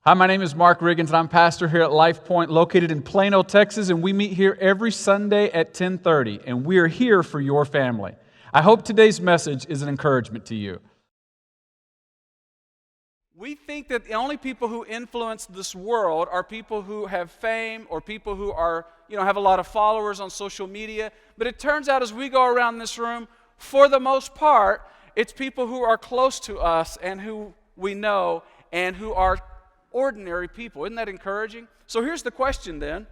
Hi, my name is Mark Riggins, and I'm pastor here at LifePoint, located in Plano, Texas, and we meet here every Sunday at 10:30, and we are here for your family. I hope today's message is an encouragement to you. We think that the only people who influence this world are people who have fame or people who are, have a lot of followers on social media, but it turns out as we go around this room, for the most part, it's people who are close to us and who we know and who are ordinary people. Isn't that encouraging? So here's the question then.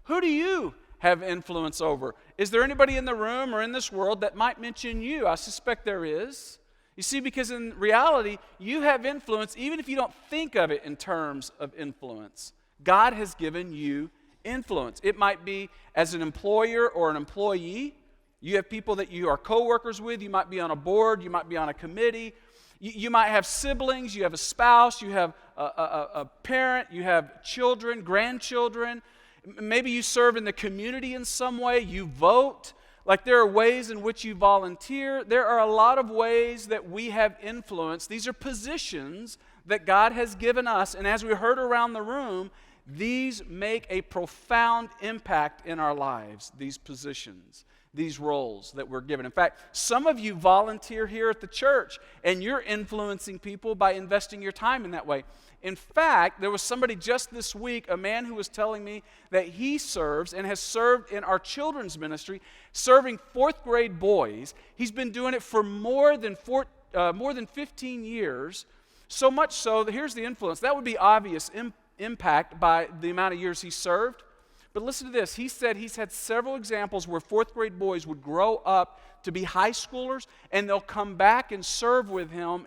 Who do you have influence over? Is there anybody in the room or in this world that might mention you? I suspect there is. You see, because in reality, you have influence even if you don't think of it in terms of influence. God has given you influence. It might be as an employer or an employee. You have people that you are co-workers with. You might be on a board. You might be on a committee. You might have siblings, you have a spouse, you have a parent, you have children, grandchildren. Maybe you serve in the community in some way, you vote. Like there are ways in which you volunteer. There are a lot of ways that we have influence. These are positions that God has given us. And as we heard around the room, these make a profound impact in our lives, these positions, these roles that we're given. In fact, some of you volunteer here at the church, and you're influencing people by investing your time in that way. In fact, there was somebody just this week, a man who was telling me that he serves and has served in our children's ministry, serving fourth grade boys. He's been doing it for more than 15 years, so much so that here's the influence. That would be obvious impact by the amount of years he served. But listen to this. He said he's had several examples where fourth grade boys would grow up to be high schoolers, and they'll come back and serve with him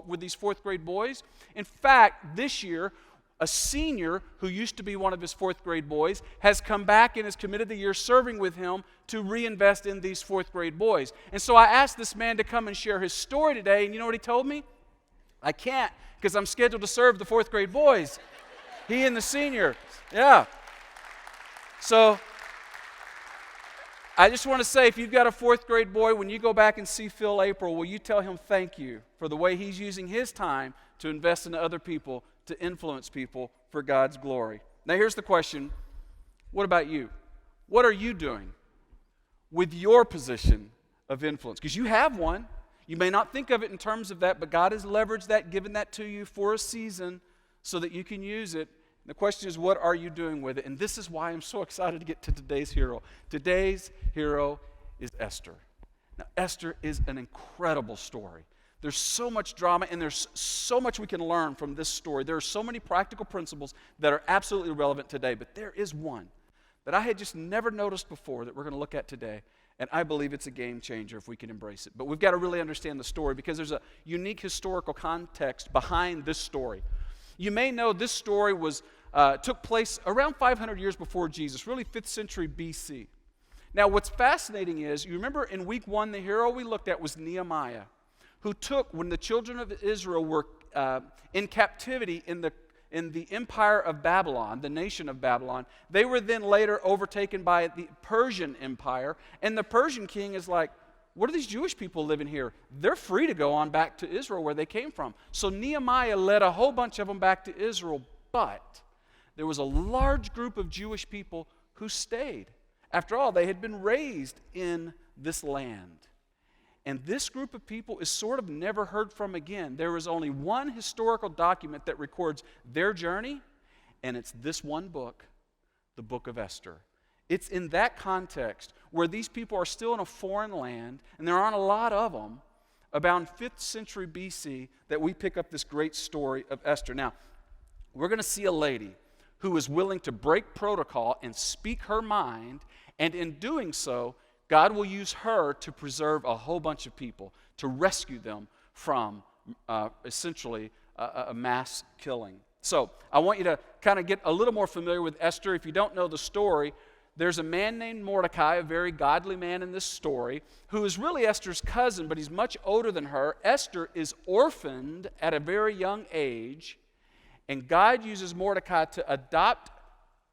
with these fourth grade boys. In fact, this year, a senior who used to be one of his fourth grade boys has come back and has committed the year serving with him to reinvest in these fourth grade boys. And so I asked this man to come and share his story today, and you know what he told me? I can't, because I'm scheduled to serve the fourth grade boys. He and the senior. Yeah. So, I just want to say, if you've got a fourth grade boy, when you go back and see Phil April, will you tell him thank you for the way he's using his time to invest in other people, to influence people for God's glory? Now here's the question, what about you? What are you doing with your position of influence? Because you have one. You may not think of it in terms of that, but God has leveraged that, given that to you for a season so that you can use it. The question is, what are you doing with it? And this is why I'm so excited to get to today's hero. Today's hero is Esther. Now, Esther is an incredible story. There's so much drama, and there's so much we can learn from this story. There are so many practical principles that are absolutely relevant today, but there is one that I had just never noticed before that we're going to look at today, and I believe it's a game changer if we can embrace it. But we've got to really understand the story because there's a unique historical context behind this story. You may know this story took place around 500 years before Jesus, really 5th century BC. Now, what's fascinating is, you remember in week 1, the hero we looked at was Nehemiah, who took, when the children of Israel were in captivity in the empire of Babylon, the nation of Babylon, they were then later overtaken by the Persian Empire, and the Persian king is like, what are these Jewish people living here? They're free to go on back to Israel where they came from. So Nehemiah led a whole bunch of them back to Israel, but there was a large group of Jewish people who stayed. After all, they had been raised in this land. And this group of people is sort of never heard from again. There is only one historical document that records their journey, and it's this one book, the book of Esther. It's in that context where these people are still in a foreign land, and there aren't a lot of them, about 5th century BC, that we pick up this great story of Esther. Now, we're going to see a lady who is willing to break protocol and speak her mind, and in doing so, God will use her to preserve a whole bunch of people, to rescue them from essentially a mass killing. So, I want you to kind of get a little more familiar with Esther. If you don't know the story, there's a man named Mordecai, a very godly man in this story, who is really Esther's cousin, but he's much older than her. Esther is orphaned at a very young age, and God uses Mordecai to adopt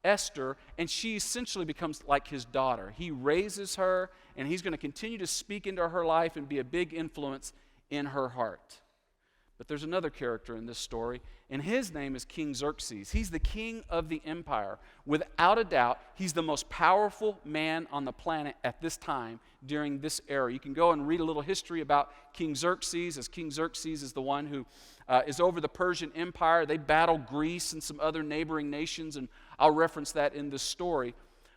Esther, and she essentially becomes like his daughter. He raises her, and he's going to continue to speak into her life and be a big influence in her heart. But there's another character in this story, and his name is King Xerxes. He's the king of the empire. Without a doubt, he's the most powerful man on the planet at this time during this era. You can go and read a little history about King Xerxes, as King Xerxes is the one who is over the Persian Empire. They battle Greece and some other neighboring nations, and I'll reference that in this story.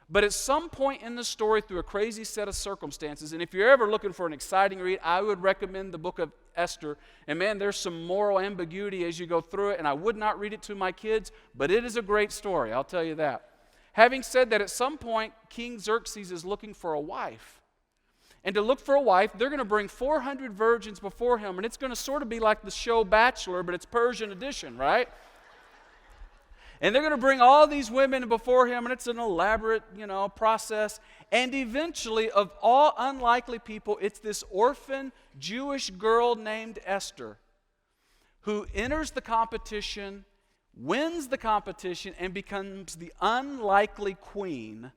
But at some point in the story, through a crazy set of circumstances, and if you're ever looking for an exciting read, I would recommend the book of Esther. And man, there's some moral ambiguity as you go through it, and I would not read it to my kids, but it is a great story, I'll tell you that. Having said that, at some point, King Xerxes is looking for a wife. And to look for a wife, they're going to bring 400 virgins before him, and it's going to sort of be like the show Bachelor, but it's Persian edition, right? And they're going to bring all these women before him, and it's an elaborate, process. And eventually, of all unlikely people, it's this orphan Jewish girl named Esther who enters the competition, wins the competition, and becomes the unlikely queen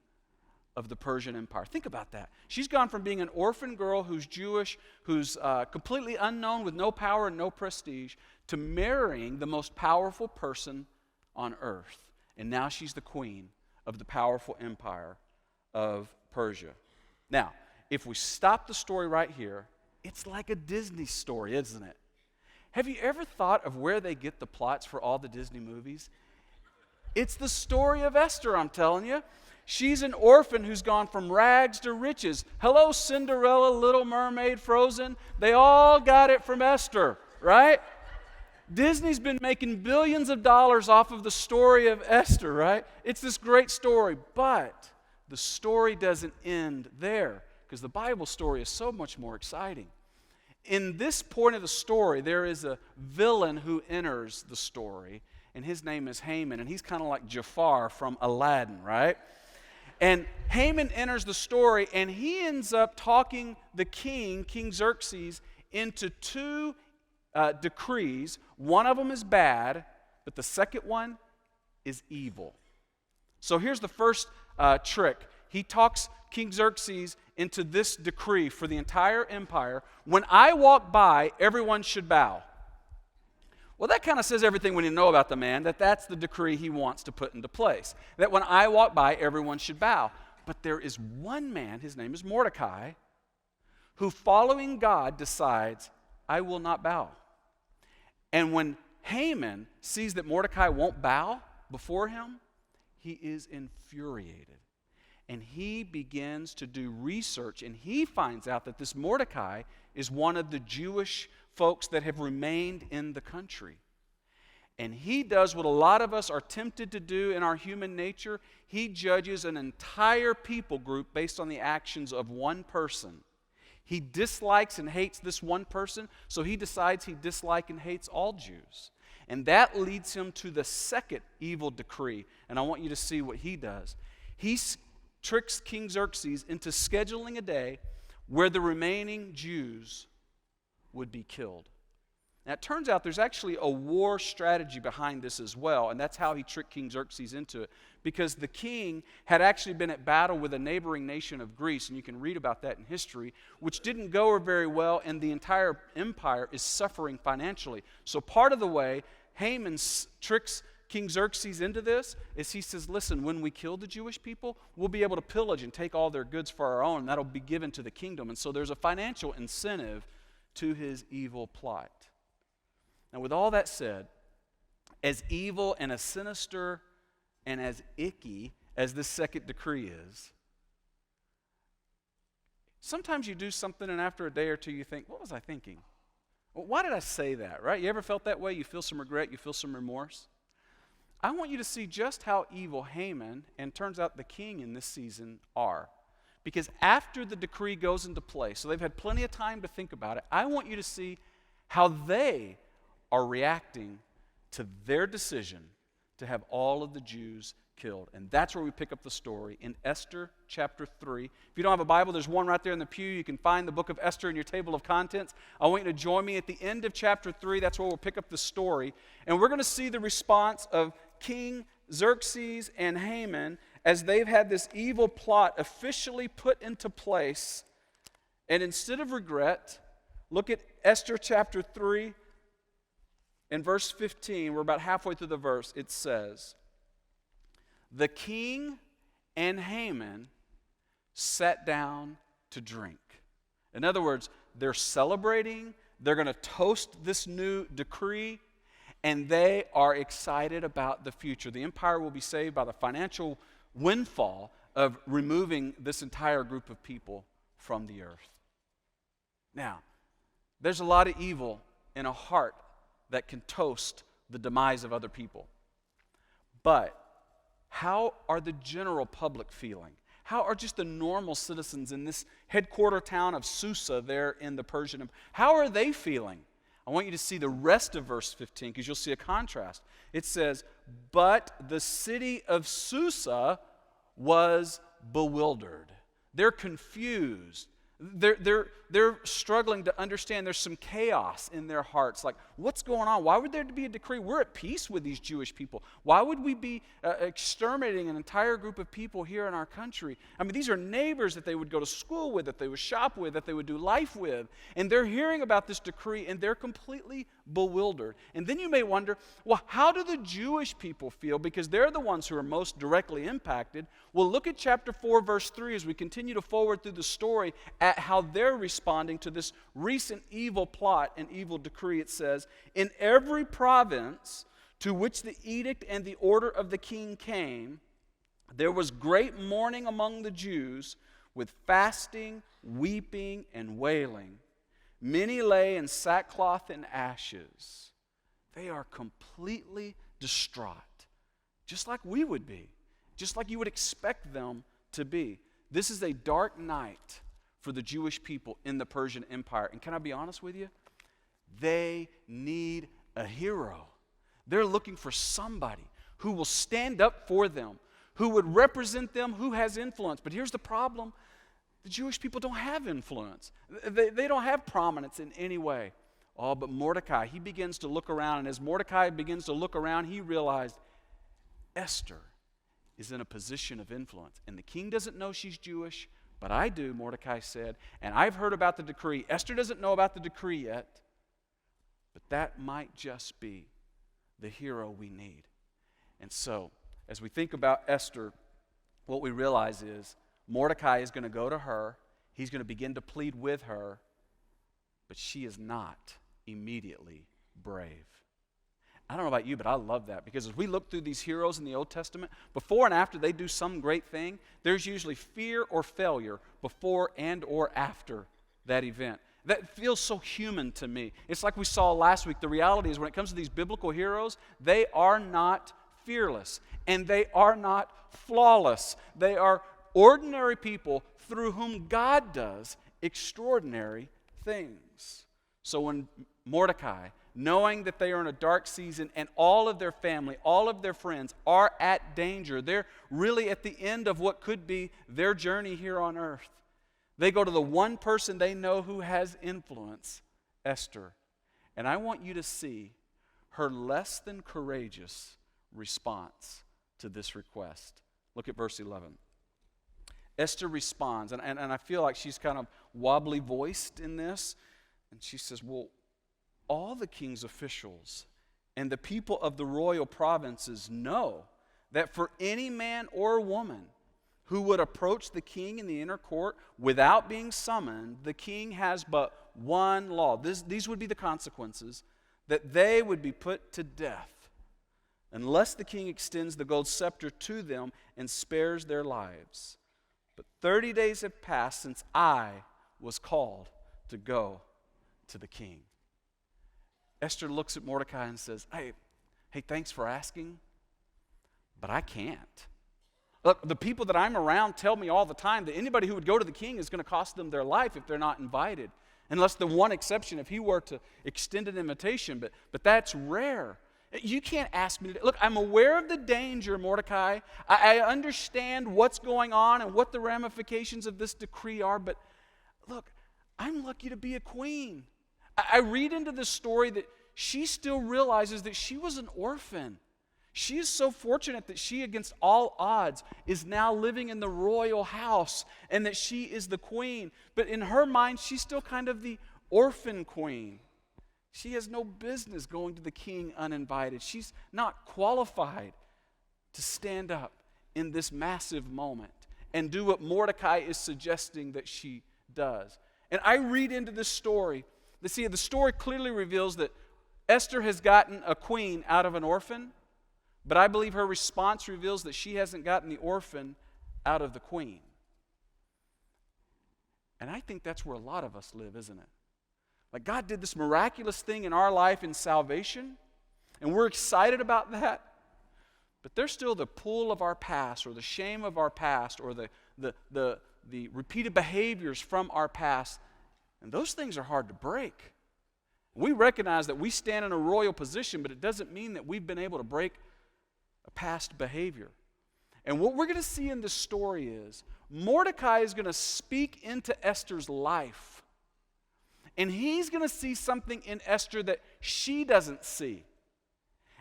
of the Persian Empire. Think about that. She's gone from being an orphan girl who's Jewish, who's completely unknown with no power and no prestige, to marrying the most powerful person on earth. And now she's the queen of the powerful empire of Persia. Now, if we stop the story right here, it's like a Disney story, isn't it? Have you ever thought of where they get the plots for all the Disney movies? It's the story of Esther, I'm telling you. She's an orphan who's gone from rags to riches. Hello, Cinderella, Little Mermaid, Frozen. They all got it from Esther, right? Disney's been making billions of dollars off of the story of Esther, right? It's this great story, but the story doesn't end there because the Bible story is so much more exciting. In this point of the story, there is a villain who enters the story, and his name is Haman, and he's kind of like Jafar from Aladdin, right? And Haman enters the story, and he ends up talking the king, King Xerxes, into two decrees. One of them is bad, but the second one is evil. So here's the first trick. He talks King Xerxes into this decree for the entire empire. When I walk by, everyone should bow. Well, that kind of says everything we need to know about the man, that's the decree he wants to put into place. That when I walk by, everyone should bow. But there is one man, his name is Mordecai, who following God decides, I will not bow. And when Haman sees that Mordecai won't bow before him, he is infuriated. And he begins to do research, and he finds out that this Mordecai is one of the Jewish folks that have remained in the country. And he does what a lot of us are tempted to do in our human nature. He judges an entire people group based on the actions of one person. He dislikes and hates this one person, so he decides he dislikes and hates all Jews. And that leads him to the second evil decree. And I want you to see what he does. He tricks King Xerxes into scheduling a day where the remaining Jews would be killed. Now, it turns out there's actually a war strategy behind this as well, and that's how he tricked King Xerxes into it, because the king had actually been at battle with a neighboring nation of Greece, and you can read about that in history, which didn't go very well, and the entire empire is suffering financially. So part of the way Haman tricks King Xerxes into this is he says, listen, when we kill the Jewish people, we'll be able to pillage and take all their goods for our own, and that'll be given to the kingdom. And so there's a financial incentive to his evil plot. Now, with all that said, as evil and as sinister and as icky as this second decree is, sometimes you do something and after a day or two you think, what was I thinking? Well, why did I say that, right? You ever felt that way? You feel some regret, you feel some remorse? I want you to see just how evil Haman, and turns out the king in this season, are. Because after the decree goes into place, so they've had plenty of time to think about it, I want you to see how they are reacting to their decision to have all of the Jews killed. And that's where we pick up the story in Esther chapter 3. If you don't have a Bible, there's one right there in the pew. You can find the book of Esther in your table of contents. I want you to join me at the end of chapter 3. That's where we'll pick up the story. And we're going to see the response of King Xerxes and Haman as they've had this evil plot officially put into place. And instead of regret, look at Esther chapter 3, In verse 15, we're about halfway through the verse, it says, "The king and Haman sat down to drink." In other words, they're celebrating, they're going to toast this new decree, and they are excited about the future. The empire will be saved by the financial windfall of removing this entire group of people from the earth. Now, there's a lot of evil in a heart that can toast the demise of other people. But how are the general public feeling? How are just the normal citizens in this headquarter town of Susa there in the Persian Empire? How are they feeling? I want you to see the rest of verse 15 because you'll see a contrast. It says, "But the city of Susa was bewildered." They're confused. They're struggling to understand. There's some chaos in their hearts. Like, what's going on? Why would there be a decree? We're at peace with these Jewish people. Why would we be exterminating an entire group of people here in our country? I mean, these are neighbors that they would go to school with, that they would shop with, that they would do life with. And they're hearing about this decree, and they're completely bewildered. And then you may wonder, well, how do the Jewish people feel? Because they're the ones who are most directly impacted. Well, look at chapter 4, verse 3 as we continue to forward through the story at how they're responding to this recent evil plot and evil decree. It says, "In every province to which the edict and the order of the king came, there was great mourning among the Jews with fasting, weeping, and wailing. Many lay in sackcloth and ashes." They are completely distraught, just like we would be, just like you would expect them to be. This is a dark night for the Jewish people in the Persian Empire. And can I be honest with you? They need a hero. They're looking for somebody who will stand up for them, who would represent them, who has influence. But here's the problem. The Jewish people don't have influence. They don't have prominence in any way. Oh, but Mordecai, he begins to look around. And as Mordecai begins to look around, he realized Esther is in a position of influence. And the king doesn't know she's Jewish, but I do, Mordecai said. And I've heard about the decree. Esther doesn't know about the decree yet. But that might just be the hero we need. And so, as we think about Esther, what we realize is Mordecai is going to go to her. He's going to begin to plead with her. But she is not immediately brave. I don't know about you, but I love that because as we look through these heroes in the Old Testament, before and after they do some great thing, there's usually fear or failure before and or after that event. That feels so human to me. It's like we saw last week. The reality is when it comes to these biblical heroes, they are not fearless and they are not flawless. They are ordinary people through whom God does extraordinary things. So when Mordecai, knowing that they are in a dark season and all of their family, all of their friends are at danger, they're really at the end of what could be their journey here on earth, they go to the one person they know who has influence, Esther. And I want you to see her less than courageous response to this request. Look at verse 11. Esther responds, and I feel like she's kind of wobbly voiced in this. And she says, well, all the king's officials and the people of the royal provinces know that for any man or woman who would approach the king in the inner court without being summoned, the king has but one law. These would be the consequences, that they would be put to death unless the king extends the gold scepter to them and spares their lives. But 30 days have passed since I was called to go to the king. Esther looks at Mordecai and says, hey, thanks for asking, but I can't. Look, the people that I'm around tell me all the time that anybody who would go to the king is going to cost them their life if they're not invited. Unless the one exception, if he were to extend an invitation, but that's rare. You can't ask me to. Look, I'm aware of the danger, Mordecai. I understand what's going on and what the ramifications of this decree are, but look, I'm lucky to be a queen. I read into this story that she still realizes that she was an orphan. She is so fortunate that she, against all odds, is now living in the royal house and that she is the queen. But in her mind, she's still kind of the orphan queen. She has no business going to the king uninvited. She's not qualified to stand up in this massive moment and do what Mordecai is suggesting that she does. And I read into this story, the story clearly reveals that Esther has gotten a queen out of an orphan, but I believe her response reveals that she hasn't gotten the orphan out of the queen. And I think that's where a lot of us live, isn't it? Like God did this miraculous thing in our life in salvation, and we're excited about that. But there's still the pull of our past, or the shame of our past, or the repeated behaviors from our past. And those things are hard to break. We recognize that we stand in a royal position, but it doesn't mean that we've been able to break a past behavior. And what we're going to see in this story is Mordecai is going to speak into Esther's life. And he's going to see something in Esther that she doesn't see.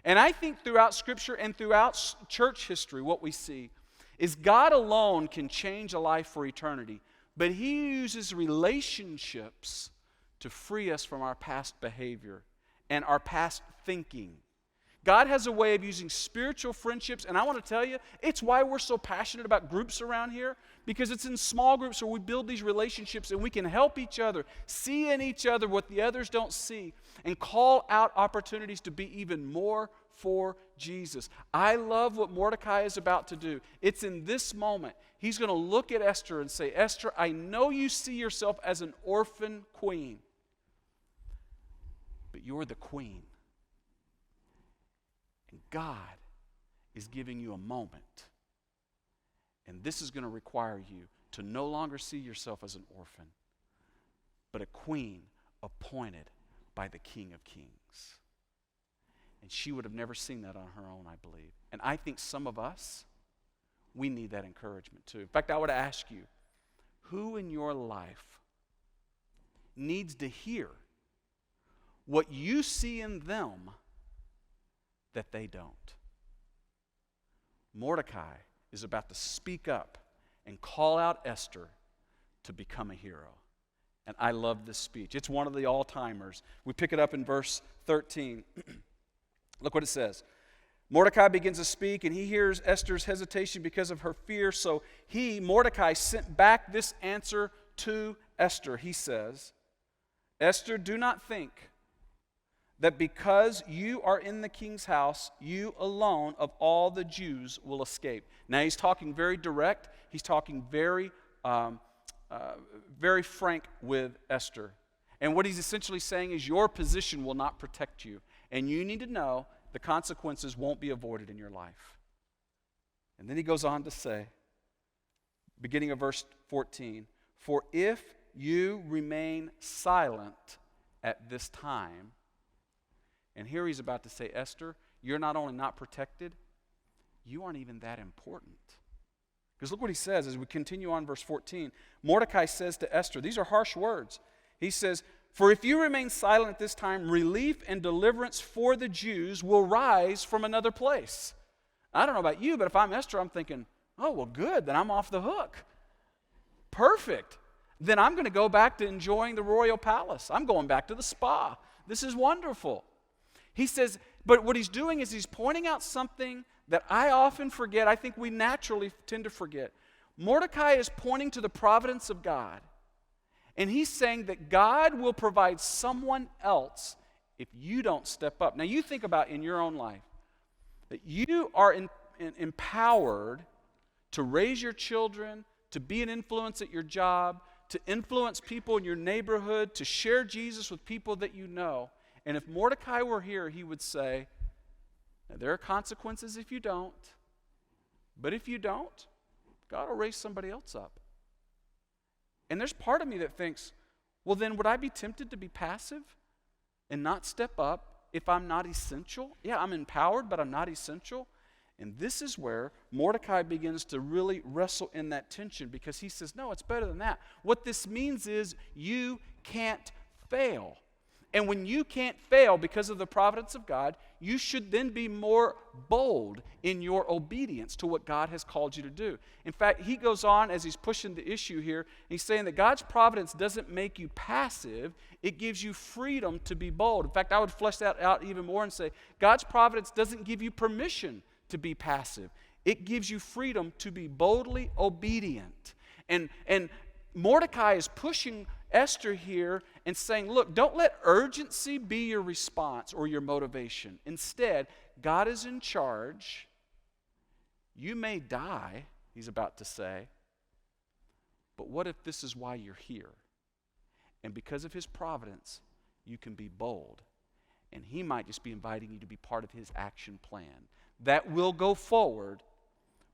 And I think throughout Scripture and throughout church history, what we see is God alone can change a life for eternity. But He uses relationships to free us from our past behavior and our past thinking. God has a way of using spiritual friendships, and I want to tell you, it's why we're so passionate about groups around here, because it's in small groups where we build these relationships and we can help each other, see in each other what the others don't see, and call out opportunities to be even more for Jesus. I love what Mordecai is about to do. It's in this moment. He's going to look at Esther and say, Esther, I know you see yourself as an orphan queen, but you're the queen. And God is giving you a moment. And this is going to require you to no longer see yourself as an orphan, but a queen appointed by the King of Kings. And she would have never seen that on her own, I believe. And I think some of us, we need that encouragement too. In fact, I would ask you, who in your life needs to hear what you see in them that they don't? Mordecai is about to speak up and call out Esther to become a hero. And I love this speech. It's one of the all-timers. We pick it up in verse 13. Look what it says. Mordecai begins to speak, and he hears Esther's hesitation because of her fear. So Mordecai, sent back this answer to Esther. He says, Esther, do not think that because you are in the king's house, you alone of all the Jews will escape. Now he's talking very direct. He's talking very frank with Esther. And what he's essentially saying is your position will not protect you. And you need to know the consequences won't be avoided in your life. And then he goes on to say, beginning of verse 14, for if you remain silent at this time, and here he's about to say, Esther, you're not only not protected, you aren't even that important. Because look what he says as we continue on verse 14. Mordecai says to Esther, these are harsh words. He says, for if you remain silent at this time, relief and deliverance for the Jews will rise from another place. I don't know about you, but if I'm Esther, I'm thinking, oh, well, good, then I'm off the hook. Perfect. Then I'm going to go back to enjoying the royal palace. I'm going back to the spa. This is wonderful. He says, but what he's doing is he's pointing out something that I often forget. I think we naturally tend to forget. Mordecai is pointing to the providence of God. And he's saying that God will provide someone else if you don't step up. Now you think about in your own life that you are empowered to raise your children, to be an influence at your job, to influence people in your neighborhood, to share Jesus with people that you know. And if Mordecai were here, he would say, now, there are consequences if you don't, but if you don't, God will raise somebody else up. And there's part of me that thinks, well, then would I be tempted to be passive and not step up if I'm not essential? Yeah, I'm empowered, but I'm not essential. And this is where Mordecai begins to really wrestle in that tension, because he says, no, it's better than that. What this means is you can't fail. And when you can't fail because of the providence of God, you should then be more bold in your obedience to what God has called you to do. In fact, he goes on as he's pushing the issue here, and he's saying that God's providence doesn't make you passive, it gives you freedom to be bold. In fact, I would flesh that out even more and say, God's providence doesn't give you permission to be passive. It gives you freedom to be boldly obedient. And Mordecai is pushing Esther here and saying, look, don't let urgency be your response or your motivation. Instead, God is in charge. You may die, he's about to say, but what if this is why you're here? And because of his providence, you can be bold. And he might just be inviting you to be part of his action plan that will go forward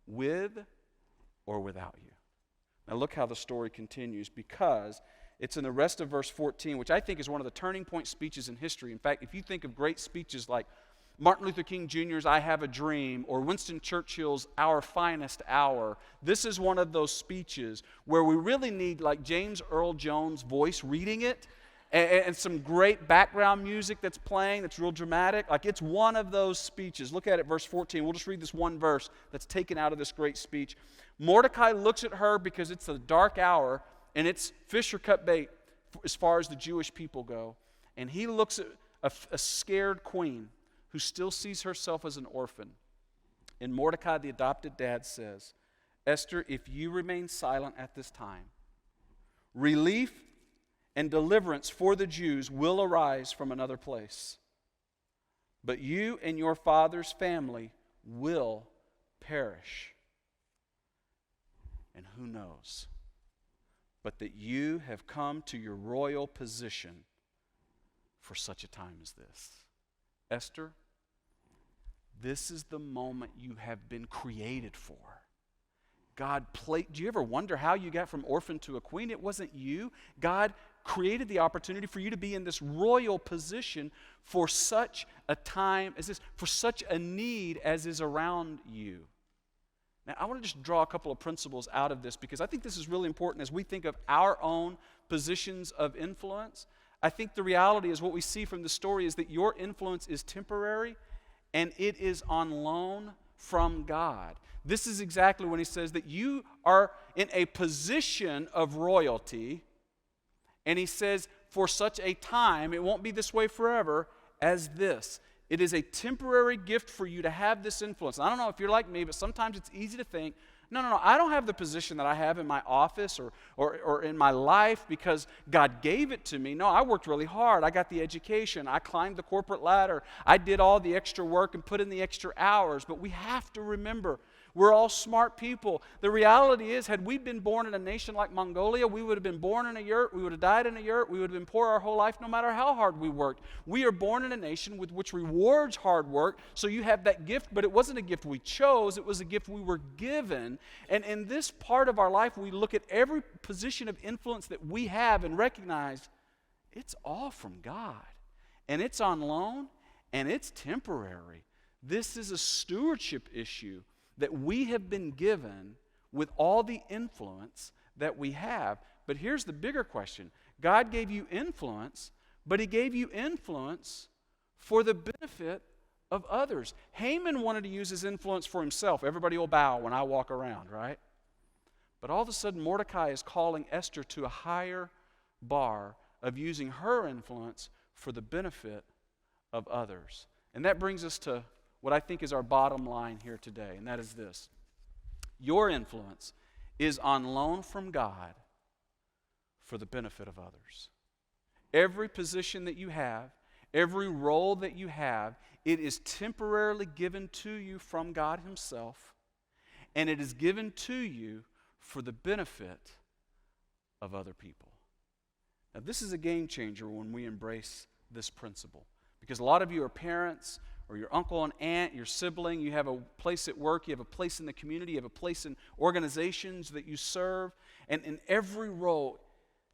with or without you. Now look how the story continues, because it's in the rest of verse 14, which I think is one of the turning point speeches in history. In fact, if you think of great speeches like Martin Luther King Jr.'s I Have a Dream or Winston Churchill's Our Finest Hour, this is one of those speeches where we really need like James Earl Jones' voice reading it and some great background music that's playing that's real dramatic. Like, it's one of those speeches. Look at it, verse 14. We'll just read this one verse that's taken out of this great speech. Mordecai looks at her because it's a dark hour and it's fish or cut bait as far as the Jewish people go. And he looks at a scared queen who still sees herself as an orphan. And Mordecai, the adopted dad, says, Esther, if you remain silent at this time, relief and deliverance for the Jews will arise from another place. But you and your father's family will perish. And who knows? But that you have come to your royal position for such a time as this. Esther, this is the moment you have been created for. God do you ever wonder how you got from orphan to a queen? It wasn't you. God created the opportunity for you to be in this royal position for such a time as this, for such a need as is around you. Now, I want to just draw a couple of principles out of this, because I think this is really important as we think of our own positions of influence. I think the reality is what we see from the story is that your influence is temporary and it is on loan from God. This is exactly when he says that you are in a position of royalty, and he says, for such a time, it won't be this way forever, as this. It is a temporary gift for you to have this influence. And I don't know if you're like me, but sometimes it's easy to think, no, I don't have the position that I have in my office or in my life because God gave it to me. No, I worked really hard. I got the education. I climbed the corporate ladder. I did all the extra work and put in the extra hours. But we have to remember, we're all smart people. The reality is, had we been born in a nation like Mongolia, we would have been born in a yurt, we would have died in a yurt, we would have been poor our whole life no matter how hard we worked. We are born in a nation with which rewards hard work, so you have that gift, but it wasn't a gift we chose, it was a gift we were given. And in this part of our life, we look at every position of influence that we have and recognize it's all from God. And it's on loan, and it's temporary. This is a stewardship issue that we have been given with all the influence that we have. But here's the bigger question. God gave you influence, but he gave you influence for the benefit of others. Haman wanted to use his influence for himself. Everybody will bow when I walk around, right? But all of a sudden, Mordecai is calling Esther to a higher bar of using her influence for the benefit of others. And that brings us to what I think is our bottom line here today, and that is this. Your influence is on loan from God for the benefit of others. Every position that you have, every role that you have, it is temporarily given to you from God himself, and it is given to you for the benefit of other people. Now, this is a game changer when we embrace this principle, because a lot of you are parents, or your uncle and aunt, your sibling, you have a place at work, you have a place in the community, you have a place in organizations that you serve, and in every role,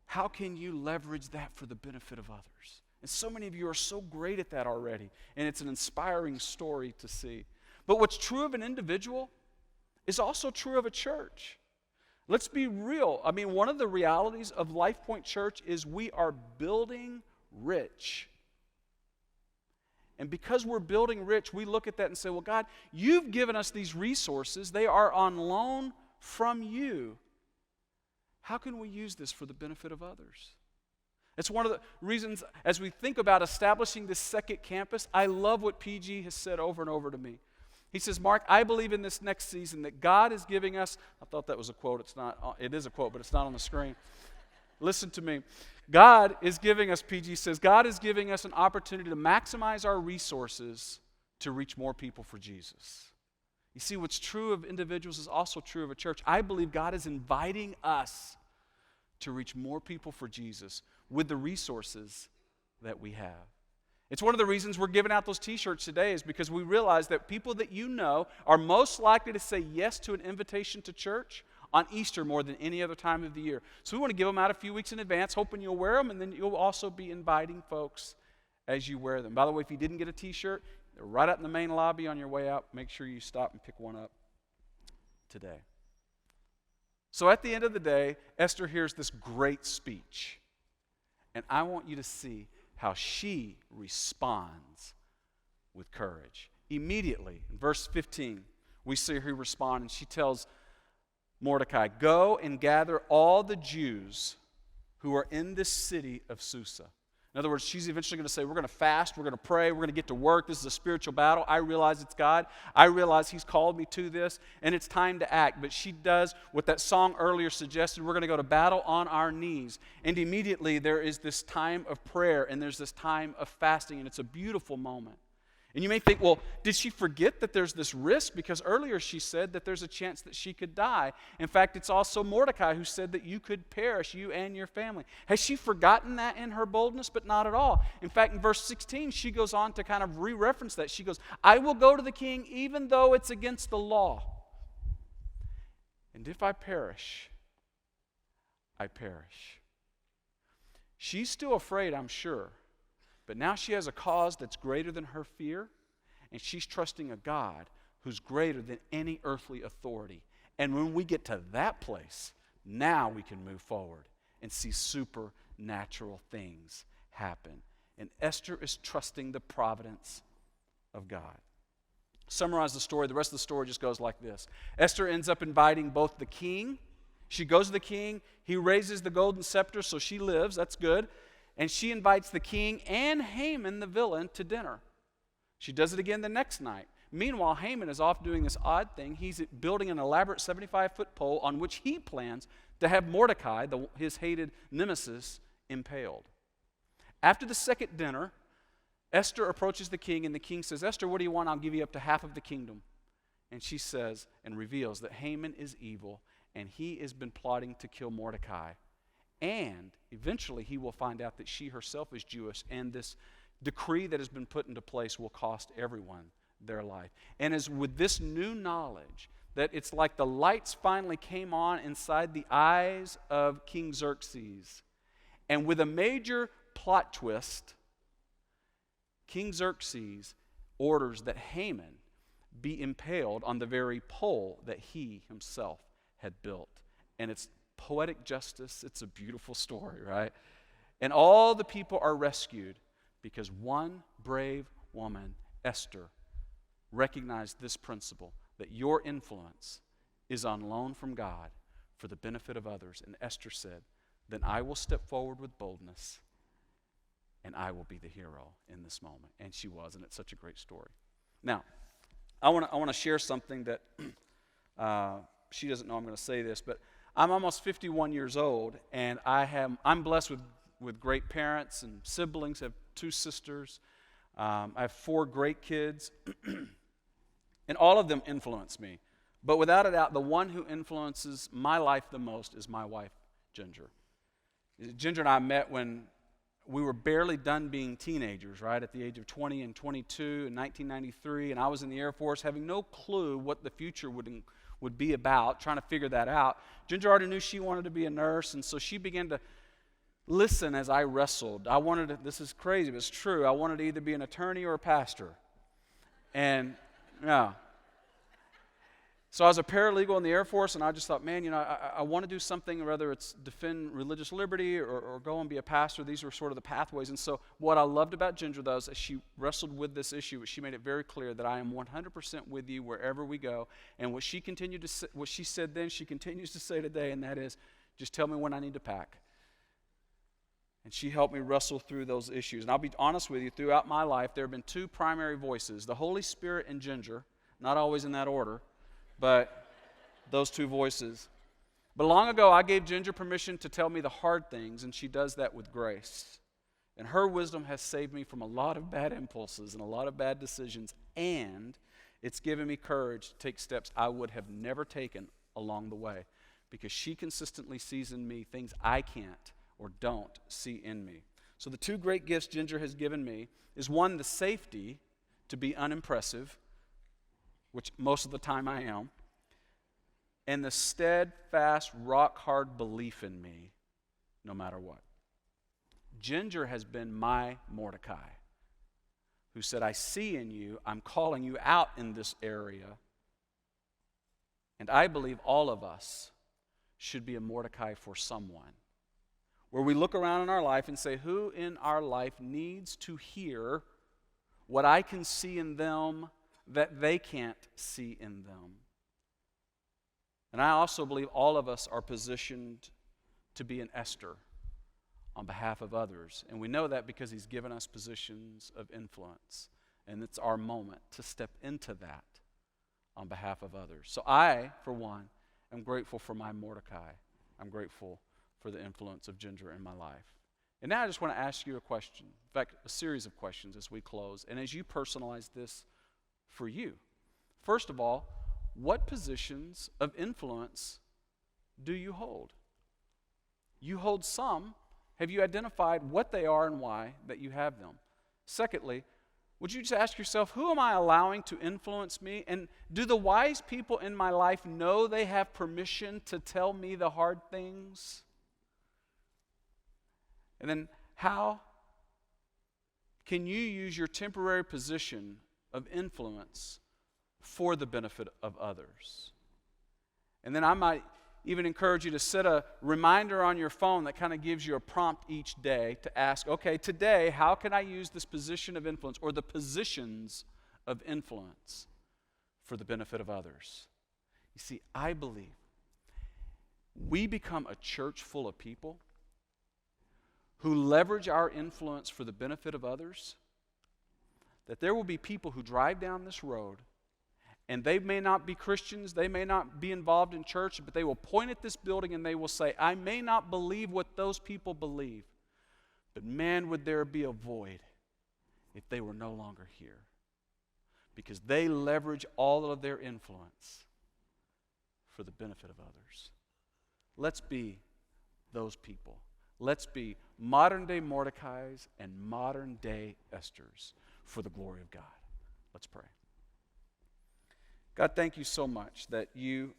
how can you leverage that for the benefit of others? And so many of you are so great at that already, and it's an inspiring story to see. But what's true of an individual is also true of a church. Let's be real. I mean, one of the realities of LifePoint Church is we are building rich. And because we're building rich, we look at that and say, well, God, you've given us these resources. They are on loan from you. How can we use this for the benefit of others? It's one of the reasons, as we think about establishing this second campus, I love what PG has said over and over to me. He says, Mark, I believe in this next season that God is giving us, I thought that was a quote. It's not, it is a quote, but it's not on the screen. Listen to me. God is giving us, PG says, God is giving us an opportunity to maximize our resources to reach more people for Jesus. You see, what's true of individuals is also true of a church. I believe God is inviting us to reach more people for Jesus with the resources that we have. It's one of the reasons we're giving out those t-shirts today is because we realize that people that you know are most likely to say yes to an invitation to church on Easter more than any other time of the year. So we want to give them out a few weeks in advance, hoping you'll wear them, and then you'll also be inviting folks as you wear them. By the way, if you didn't get a t-shirt, they're right out in the main lobby on your way out. Make sure you stop and pick one up today. So at the end of the day, Esther hears this great speech. And I want you to see how she responds with courage. Immediately, in verse 15, we see her respond, and she tells Mordecai, go and gather all the Jews who are in this city of Susa. In other words, she's eventually going to say, we're going to fast, we're going to pray, we're going to get to work. This is a spiritual battle. I realize it's God. I realize He's called me to this, and it's time to act. But she does what that song earlier suggested. We're going to go to battle on our knees. And immediately there is this time of prayer, and there's this time of fasting, and it's a beautiful moment. And you may think, well, did she forget that there's this risk? Because earlier she said that there's a chance that she could die. In fact, it's also Mordecai who said that you could perish, you and your family. Has she forgotten that in her boldness? But not at all. In fact, in verse 16, she goes on to kind of re-reference that. She goes, I will go to the king even though it's against the law. And if I perish, I perish. She's still afraid, I'm sure. But now she has a cause that's greater than her fear, and she's trusting a God who's greater than any earthly authority. And when we get to that place, now we can move forward and see supernatural things happen. And Esther is trusting the providence of God. Summarize the story. The rest of the story just goes like this. Esther ends up inviting both the king. She goes to the king. He raises the golden scepter, so she lives. That's good. And she invites the king and Haman the villain to dinner. She does it again the next night. Meanwhile, Haman is off doing this odd thing. He's building an elaborate 75-foot pole on which he plans to have Mordecai, his hated nemesis, impaled. After the second dinner, Esther approaches the king, and the king says, Esther, what do you want? I'll give you up to half of the kingdom. And she says and reveals that Haman is evil, and he has been plotting to kill Mordecai. And eventually he will find out that she herself is Jewish, and this decree that has been put into place will cost everyone their life. And as with this new knowledge, that it's like the lights finally came on inside the eyes of King Xerxes. And with a major plot twist, King Xerxes orders that Haman be impaled on the very pole that he himself had built. And it's poetic justice. It's a beautiful story, right? And all the people are rescued because one brave woman, Esther, recognized this principle, that your influence is on loan from God for the benefit of others. And Esther said, then I will step forward with boldness and I will be the hero in this moment. And she was, and it's such a great story. Now, I want to share something that she doesn't know I'm going to say this, but I'm almost 51 years old, and I'm blessed with great parents and siblings. I have 2 sisters. I have 4 great kids, and all of them influence me. But without a doubt, the one who influences my life the most is my wife, Ginger. Ginger and I met when we were barely done being teenagers, right, at the age of 20 and 22 in 1993, and I was in the Air Force having no clue what the future would be about, trying to figure that out. Ginger already knew she wanted to be a nurse, and so she began to listen as I wrestled. This is crazy, but it's true, I wanted to either be an attorney or a pastor. And, yeah. So I was a paralegal in the Air Force, and I just thought, man, I want to do something, whether it's defend religious liberty or go and be a pastor. These were sort of the pathways. And so what I loved about Ginger, though, is as she wrestled with this issue, she made it very clear that I am 100% with you wherever we go. And what she said then, she continues to say today, and that is, just tell me when I need to pack. And she helped me wrestle through those issues. And I'll be honest with you, throughout my life, there have been two primary voices, the Holy Spirit and Ginger, not always in that order, but those two voices. But long ago, I gave Ginger permission to tell me the hard things, and she does that with grace. And her wisdom has saved me from a lot of bad impulses and a lot of bad decisions, and it's given me courage to take steps I would have never taken along the way, because she consistently sees in me things I can't or don't see in me. So the two great gifts Ginger has given me is, one, the safety to be unimpressive, which most of the time I am, and the steadfast, rock-hard belief in me, no matter what. Ginger has been my Mordecai, who said, I see in you, I'm calling you out in this area, and I believe all of us should be a Mordecai for someone, where we look around in our life and say, who in our life needs to hear what I can see in them that they can't see in them? And I also believe all of us are positioned to be an Esther on behalf of others. And we know that because he's given us positions of influence. And it's our moment to step into that on behalf of others. So I, for one, am grateful for my Mordecai. I'm grateful for the influence of Ginger in my life. And now I just want to ask you a question. In fact, a series of questions as we close. And as you personalize this for you. First of all, what positions of influence do you hold? You hold some. Have you identified what they are and why that you have them? Secondly, would you just ask yourself, who am I allowing to influence me? And do the wise people in my life know they have permission to tell me the hard things? And then how can you use your temporary position of influence for the benefit of others? And then I might even encourage you to set a reminder on your phone that kind of gives you a prompt each day to ask, okay, today, how can I use this position of influence or the positions of influence for the benefit of others? You see, I believe we become a church full of people who leverage our influence for the benefit of others, that there will be people who drive down this road, and they may not be Christians, they may not be involved in church, but they will point at this building and they will say, I may not believe what those people believe, but man, would there be a void if they were no longer here. Because they leverage all of their influence for the benefit of others. Let's be those people. Let's be modern-day Mordecais and modern-day Esthers for the glory of God. Let's pray. God, thank you so much that you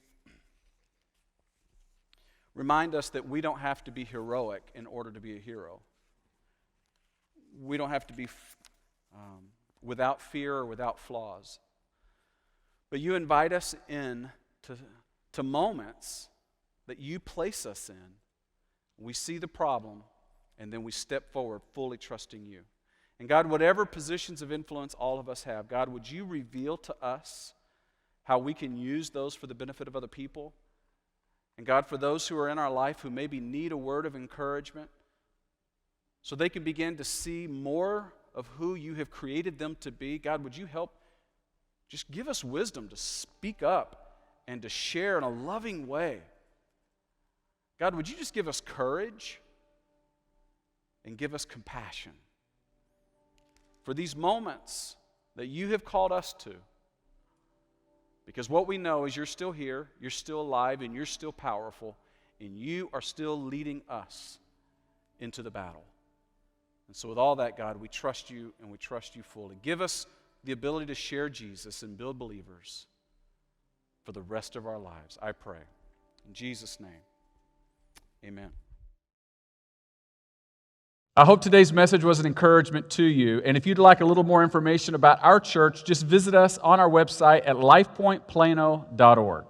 remind us that we don't have to be heroic in order to be a hero. We don't have to be without fear or without flaws. But you invite us in to moments that you place us in. We see the problem, and then we step forward fully trusting you. And God, whatever positions of influence all of us have, God, would you reveal to us how we can use those for the benefit of other people? And God, for those who are in our life who maybe need a word of encouragement, so they can begin to see more of who you have created them to be, God, would you help just give us wisdom to speak up and to share in a loving way? God, would you just give us courage and give us compassion for these moments that you have called us to? Because what we know is you're still here, you're still alive, and you're still powerful, and you are still leading us into the battle. And so with all that, God, we trust you and we trust you fully. Give us the ability to share Jesus and build believers for the rest of our lives, I pray. In Jesus' name. Amen. I hope today's message was an encouragement to you. And if you'd like a little more information about our church, just visit us on our website at lifepointplano.org.